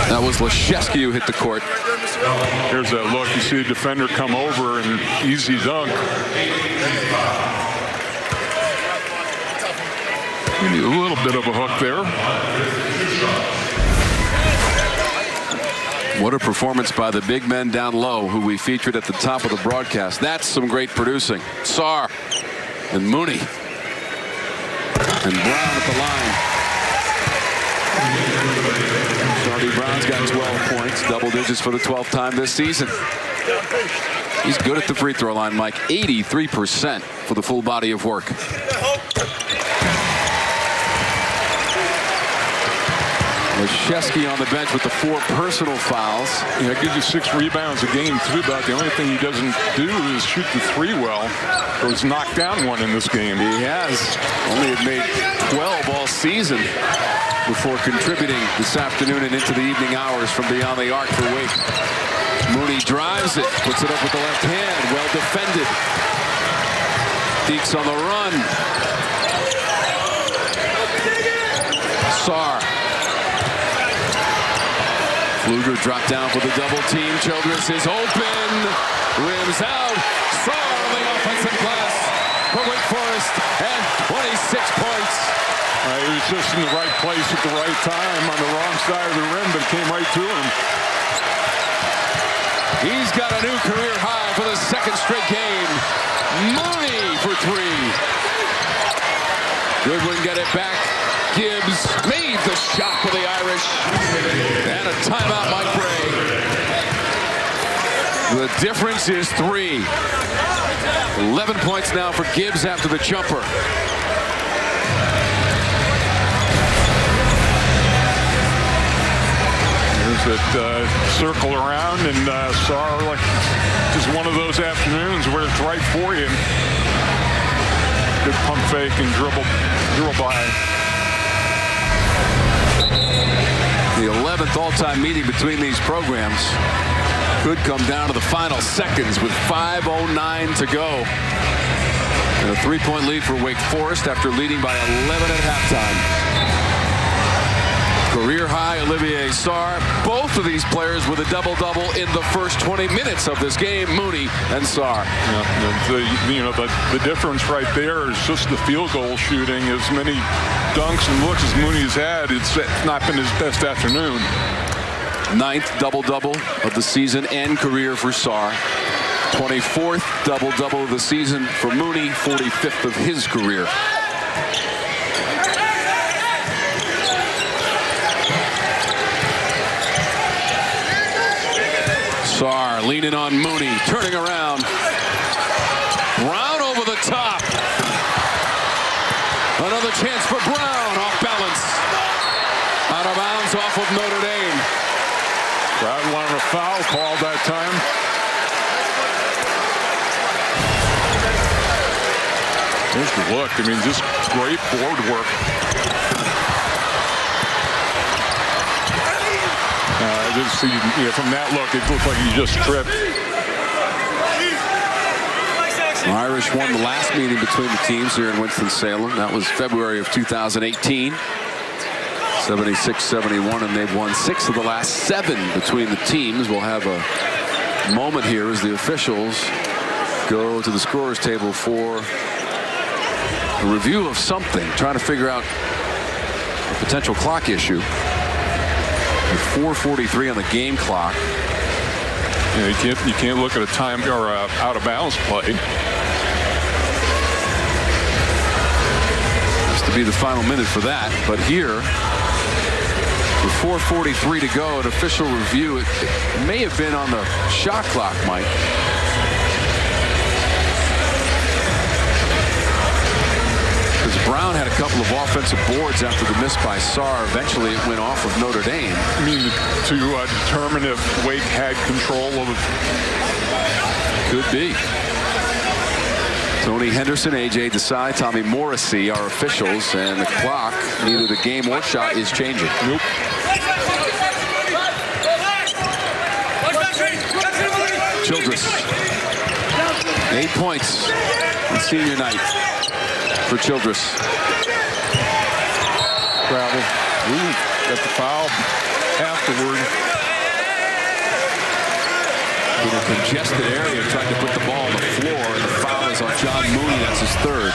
That was Leschewski who hit the court. Here's that look. You see a defender come over and easy dunk. Maybe a little bit of a hook there. What a performance by the big men down low who we featured at the top of the broadcast. That's some great producing. Sarr and Mooney. And Brown at the line. Charlie Brown's got 12 points, double digits for the 12th time this season. He's good at the free throw line, Mike. 83% for the full body of work. Leschewski on the bench with the 4 personal fouls. Yeah, it gives you 6 rebounds a game, too. About the only thing he doesn't do is shoot the 3 well. Or he's knocked down one in this game. He has. Only had made 12 all season before contributing this afternoon and into the evening hours from beyond the arc for Wake. Mooney drives it, puts it up with the left hand. Well defended. Deeks on the run. Sarr. Fluger dropped down for the double team. Childress is open. Rims out. Sarr on the offensive glass for Wake Forest and 26 points. He was just in the right place at the right time on the wrong side of the rim, but came right to him. He's got a new career high for the 2nd straight game. Mooney for 3. Goodwin get it back. Gibbs made the shot for the Irish. And a timeout, Mike Bray. The difference is 3. 11 points now for Gibbs after the jumper. There's that circle around, and Sarr, like, just one of those afternoons where it's right for you. Good pump fake and dribble by. The 11th all-time meeting between these programs could come down to the final seconds with 5:09 to go. And a 3-point lead for Wake Forest after leading by 11 at halftime. Career high, Olivier Sarr. Both of these players with a double-double in the first 20 minutes of this game, Mooney and Sarr. Yeah, the difference right there is just the field goal shooting. As many dunks and looks as Mooney's had, it's not been his best afternoon. 9th double-double of the season and career for Sarr. 24th double-double of the season for Mooney, 45th of his career. Sarr leaning on Mooney, turning around. Brown over the top. Another chance for Brown, off balance. Out of bounds off of Notre Dame. Brown wanted a foul called that time. There's the look. I mean, just great board work. From that look, it looked like he just tripped. The Irish won the last meeting between the teams here in Winston-Salem. That was February of 2018. 76-71, and they've won 6 of the last 7 between the teams. We'll have a moment here as the officials go to the scorer's table for a review of something, trying to figure out a potential clock issue. With 4:43 on the game clock. Yeah, you can't look at a time or out of bounds play. Has to be the final minute for that. But here, with 4:43 to go, an official review. It may have been on the shot clock, Mike. Because Brown had a couple of offensive boards after the miss by Sarr. Eventually, it went off of Notre Dame. I mean, to determine if Wake had control of it. Could be. Tony Henderson, A.J. Desai, Tommy Morrissey are officials, and the clock, neither the game or shot, is changing. Nope. Childress, 8 points on senior night for Childress. Travel. Ooh, got the foul afterward. In a congested area, trying to put the ball on the floor, and the foul is on John Mooney. That's his 3rd.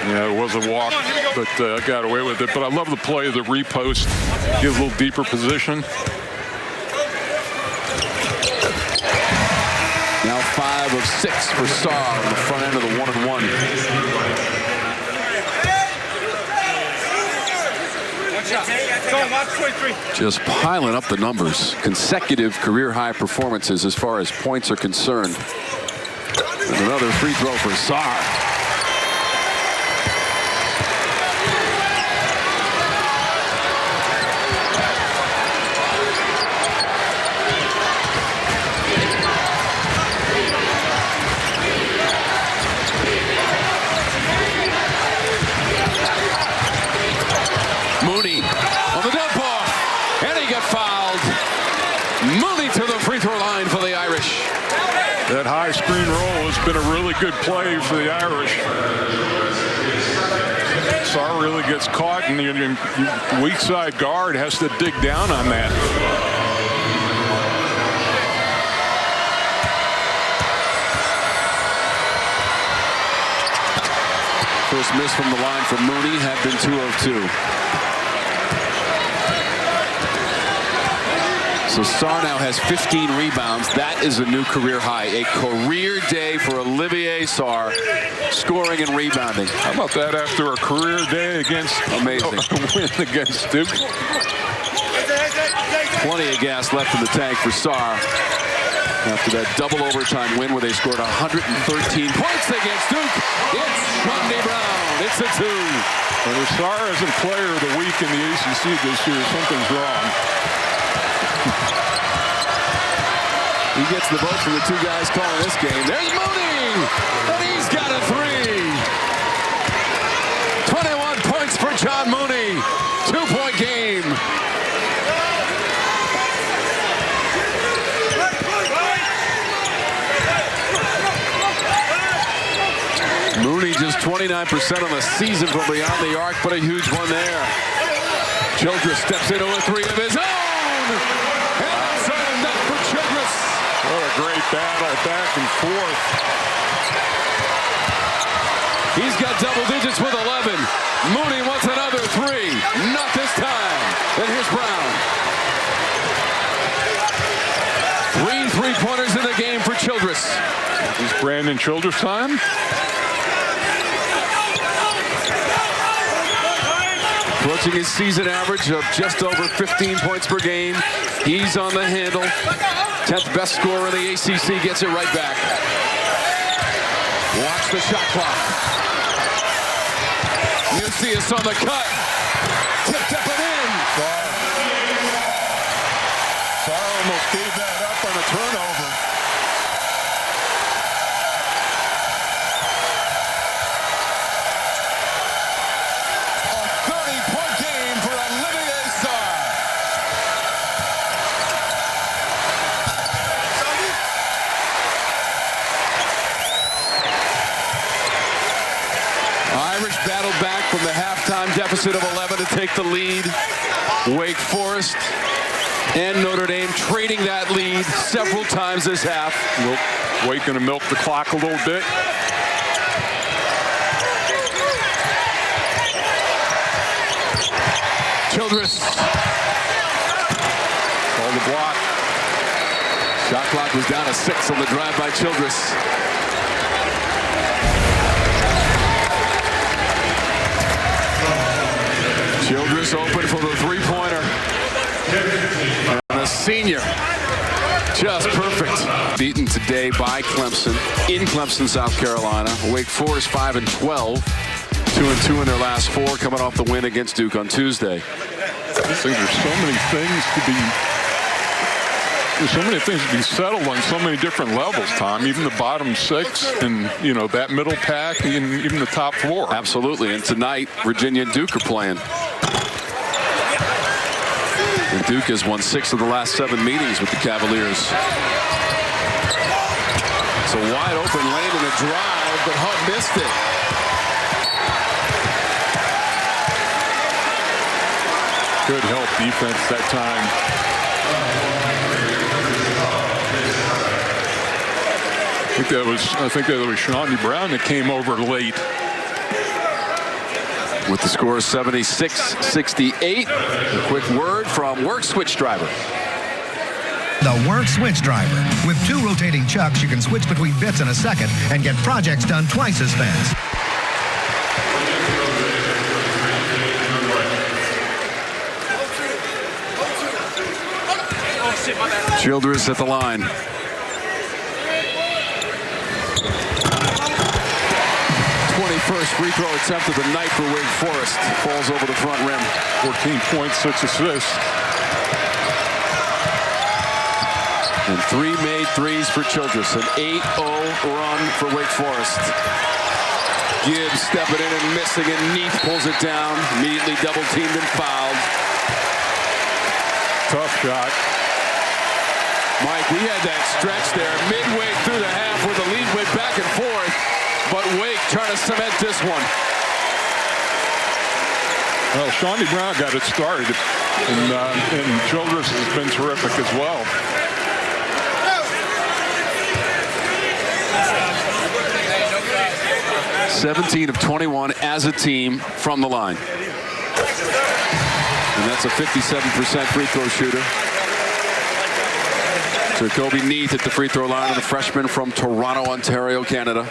Yeah, it was a walk, but got away with it. But I love the play of the repost. Give a little deeper position. Now 5 of 6 for Saar on the front end of the 1-and-1. Just piling up the numbers. Consecutive career-high performances as far as points are concerned. And another free throw for Saar. Mooney on the dump off, and he got fouled. Mooney to the free throw line for the Irish. That high screen roll has been a really good play for the Irish. Saar really gets caught, and the weak side guard has to dig down on that. First miss from the line for Mooney had been 2 of 2. So Saar now has 15 rebounds. That is a new career high. A career day for Olivier Saar, scoring and rebounding. How about that after a career day against Amazing. A win against Duke? Plenty of gas left in the tank for Saar after that double overtime win where they scored 113 points against Duke. It's Monday Brown. It's a 2. Well, if Saar isn't player of the week in the ACC this year, something's wrong. He gets the vote from the 2 guys calling this game. There's Mooney, and he's got a 3. 21 points for John Mooney. 2-point game. Mooney just 29% on the season from beyond the arc, but a huge one there. Childress steps into a 3 of his own. And that's enough for Childress. What a great battle back and forth. He's got double digits with 11. Mooney wants another 3. Not this time. And here's Brown. 3 3-pointers in the game for Childress. Is Brandon Childress time? Approaching his season average of just over 15 points per game. He's on the handle. 10th best scorer in the ACC gets it right back. Watch the shot clock. Nucius on the cut. Tipped up and in. Saar almost gave that up on a turnover. Battled back from the halftime deficit of 11 to take the lead. Wake Forest and Notre Dame trading that lead several times this half. Wake going to milk the clock a little bit. Childress. Call the block. Shot clock was down to 6 on the drive by Childress. Childress open for the 3-pointer. And a senior. Just perfect. Beaten today by Clemson in Clemson, South Carolina. Wake Forest 5-12. 2-2 in their last 4, coming off the win against Duke on Tuesday. I think there's so many things to be settled on so many different levels, Tom. Even the bottom 6 and, you know, that middle pack and even the top 4. Absolutely. And tonight, Virginia and Duke are playing. And Duke has won 6 of the last 7 meetings with the Cavaliers. It's a wide open lane in a drive, but Hub missed it. Good help defense that time. I think that was Shawnee Brown that came over late. With the score 76-68. A quick word from Work Switch Driver. The Work Switch Driver. With 2 rotating chucks, you can switch between bits in a second and get projects done twice as fast. Childress at the line. 21st free throw attempt of the night for Wake Forest. Falls over the front rim. 14 points, 6 assists. And 3 made threes for Childress. An 8-0 run for Wake Forest. Gibbs stepping in and missing, and Neath pulls it down. Immediately double teamed and fouled. Tough shot. Mike, we had that stretch there midway through the half where the lead went back and forth, but Wake trying to cement this one. Well, Shawnee Brown got it started, and Childress has been terrific as well. "17 of 21 as a team from the line." And that's a 57% free throw shooter. So Kobe Neath at the free throw line, and the freshman from Toronto, Ontario, Canada.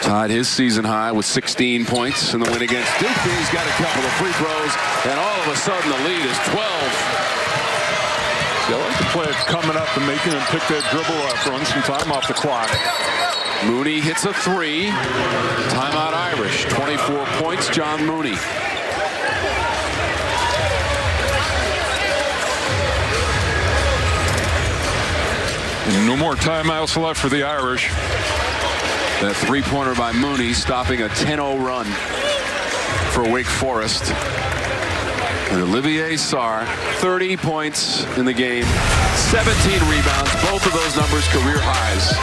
Tied his season high with 16 points in the win against Duke. He's got a couple of free throws, and all of a sudden the lead is 12. I like to play it coming up and making him pick that dribble up, run some time off the clock. Mooney hits a 3. Timeout Irish. 24 points, John Mooney. No more timeouts left for the Irish. That 3-pointer by Mooney stopping a 10-0 run for Wake Forest. And Olivier Sarr, 30 points in the game, 17 rebounds, both of those numbers career highs.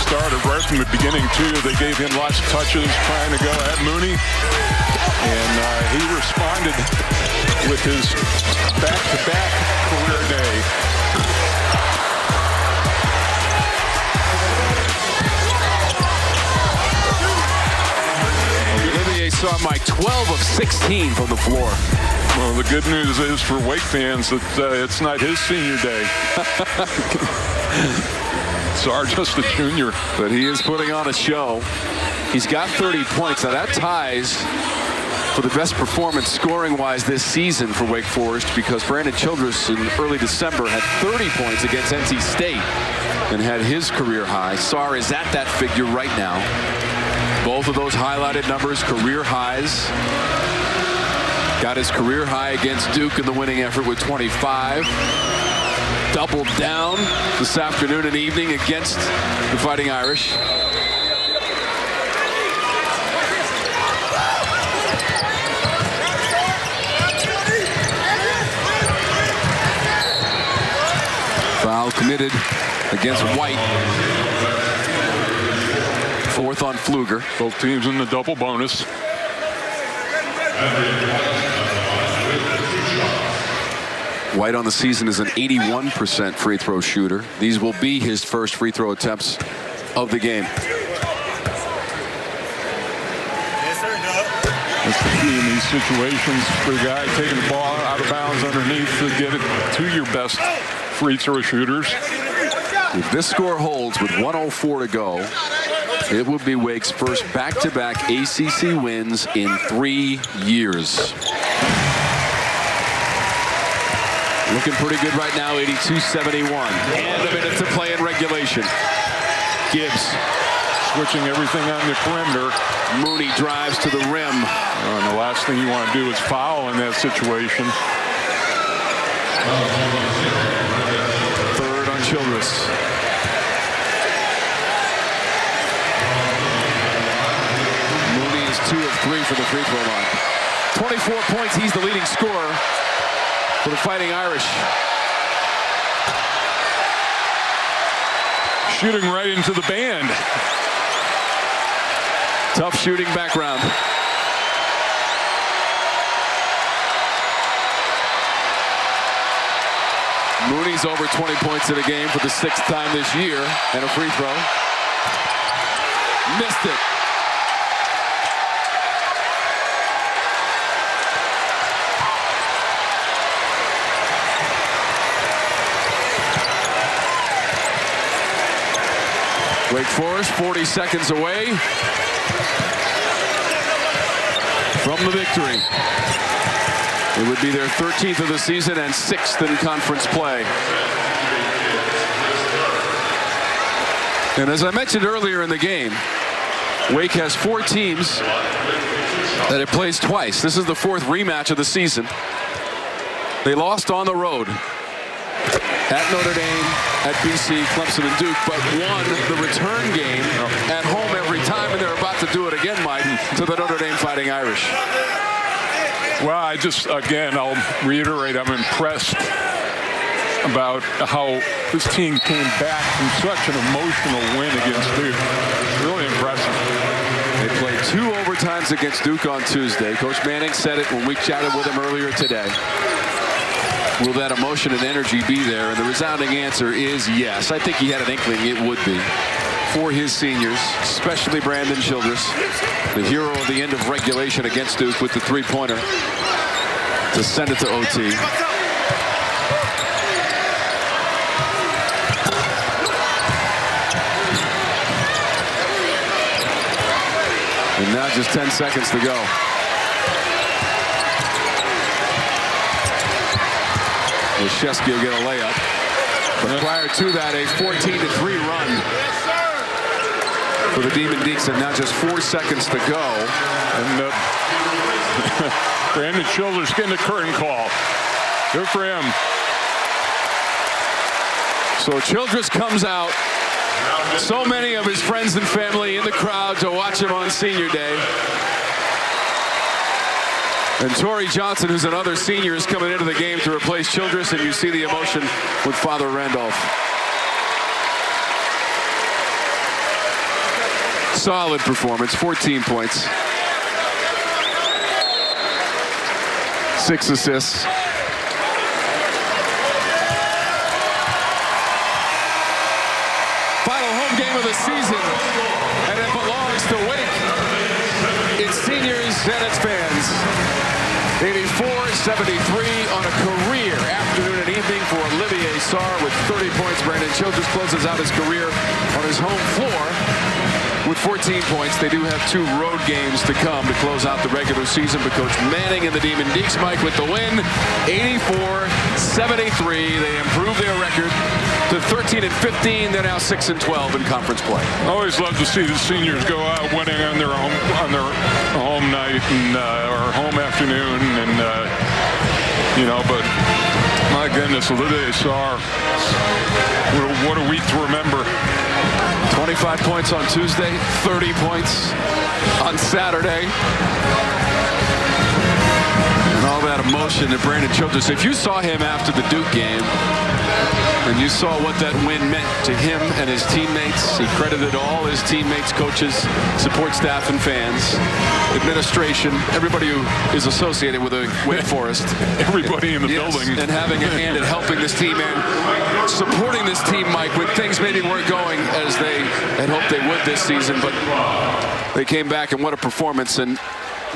Started right from the beginning, too. They gave him lots of touches trying to go at Mooney. And he responded with his back-to-back career day. Olivier Sarr, Mike, 12 of 16 from the floor. Well, the good news is for Wake fans that it's not his senior day. Sarr just a junior. But he is putting on a show. He's got 30 points. Now that ties for the best performance scoring-wise this season for Wake Forest, because Brandon Childress in early December had 30 points against NC State and had his career high. Sarr is at that figure right now. Both of those highlighted numbers, career highs. Got his career high against Duke in the winning effort with 25. Doubled down this afternoon and evening against the Fighting Irish. Foul committed against White. 4th on Pfluger. Both teams in the double bonus. White on the season is an 81% free throw shooter. These will be his first free throw attempts of the game. That's the key in these situations for the guy taking the ball out of bounds underneath to get it to your best free throw shooters. If this score holds with 1:04 to go, it would be Wake's first back-to-back ACC wins in 3 years. Looking pretty good right now, 82-71. And a minute to play in regulation. Gibbs Switching everything on the perimeter. Mooney drives to the rim. And the last thing you want to do is foul in that situation. 3rd on Childress. Mooney is 2 of 3 for the free throw line. 24 points. He's the leading scorer for the Fighting Irish. Shooting right into the band. Tough shooting background. Mooney's over 20 points in a game for the 6th time this year, and a free throw. Missed it. Wake Forest 40 seconds away from the victory. It would be their 13th of the season and 6th in conference play. And as I mentioned earlier in the game, Wake has 4 teams that it plays twice. This is the 4th rematch of the season. They lost on the road at Notre Dame, at BC, Clemson, and Duke, but won the return game at home every time, and they're about to do it again, Mike, to the Notre Dame Fighting Irish. Well, again, I'll reiterate, I'm impressed about how this team came back from such an emotional win against Duke. Really impressive. They played 2 overtimes against Duke on Tuesday. Coach Manning said it when we chatted with him earlier today. Will that emotion and energy be there? And the resounding answer is yes. I think he had an inkling it would be for his seniors, especially Brandon Childress, the hero of the end of regulation against Duke with the 3-pointer to send it to OT. And now just 10 seconds to go. Shesky will get a layup. But prior to that, a 14-3 run for the Demon Deacons, and now just 4 seconds to go. And Brandon Childress getting the curtain call. Good for him. So Childress comes out. So many of his friends and family in the crowd to watch him on senior day. And Torrey Johnson, who's another senior, is coming into the game to replace Childress, and you see the emotion with Father Randolph. Solid performance, 14 points. 6 assists. Final home game of the season, and it belongs to Wake, its seniors and its fans. 84-73 on a career afternoon and evening for Olivier Sarr with 30 points. Brandon Childress closes out his career on his home floor with 14 points. They do have 2 road games to come to close out the regular season, but Coach Manning and the Demon Deacs, Mike, with the win, 84-73. They improve their record to 13-15. They're now 6-12 in conference play. I always love to see the seniors go out winning on their home night and or home afternoon, and but my goodness, Olivier Sarr, what a week to remember. 25 points on Tuesday, 30 points on Saturday. And all that emotion to Brandon Childress. If you saw him after the Duke game, and you saw what that win meant to him and his teammates, he credited all his teammates, coaches, support staff, and fans, administration, everybody who is associated with Wake Forest. Everybody in the building. And having a hand in helping this team and supporting this team, Mike, when things maybe weren't going as they had hoped they would this season, but they came back, and what a performance. And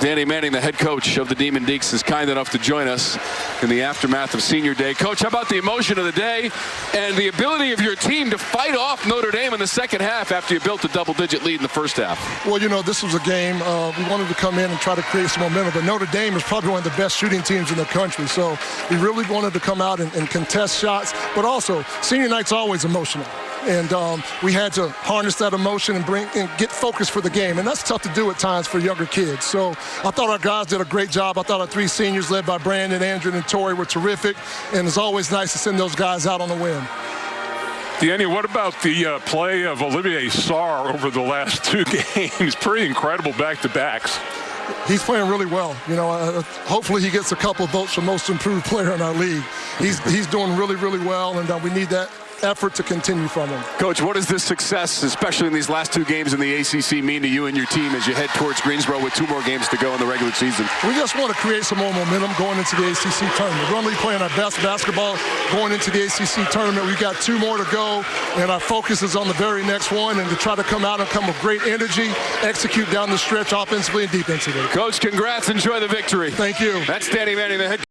Danny Manning, the head coach of the Demon Deacs, is kind enough to join us in the aftermath of senior day. Coach, how about the emotion of the day and the ability of your team to fight off Notre Dame in the second half after you built a double-digit lead in the first half? Well, this was a game we wanted to come in and try to create some momentum, but Notre Dame is probably one of the best shooting teams in the country, so we really wanted to come out and contest shots, but also senior night's always emotional. And we had to harness that emotion and get focused for the game. And that's tough to do at times for younger kids. So I thought our guys did a great job. I thought our 3 seniors led by Brandon, Andrew, and Torrey were terrific. And it's always nice to send those guys out on a win. Danny, what about the play of Olivier Sarr over the last 2 games? Pretty incredible back-to-backs. He's playing really well. Hopefully he gets a couple of votes for most improved player in our league. He's doing really, really well, and we need that effort to continue from him. Coach, what does this success, especially in these last 2 games in the ACC, mean to you and your team as you head towards Greensboro with 2 more games to go in the regular season? We just want to create some more momentum going into the ACC tournament. We're only playing our best basketball going into the ACC tournament. We've got 2 more to go, and our focus is on the very next one and to try to come out and come with great energy, execute down the stretch offensively and defensively. Coach, congrats. Enjoy the victory. Thank you. That's Danny Manning, the head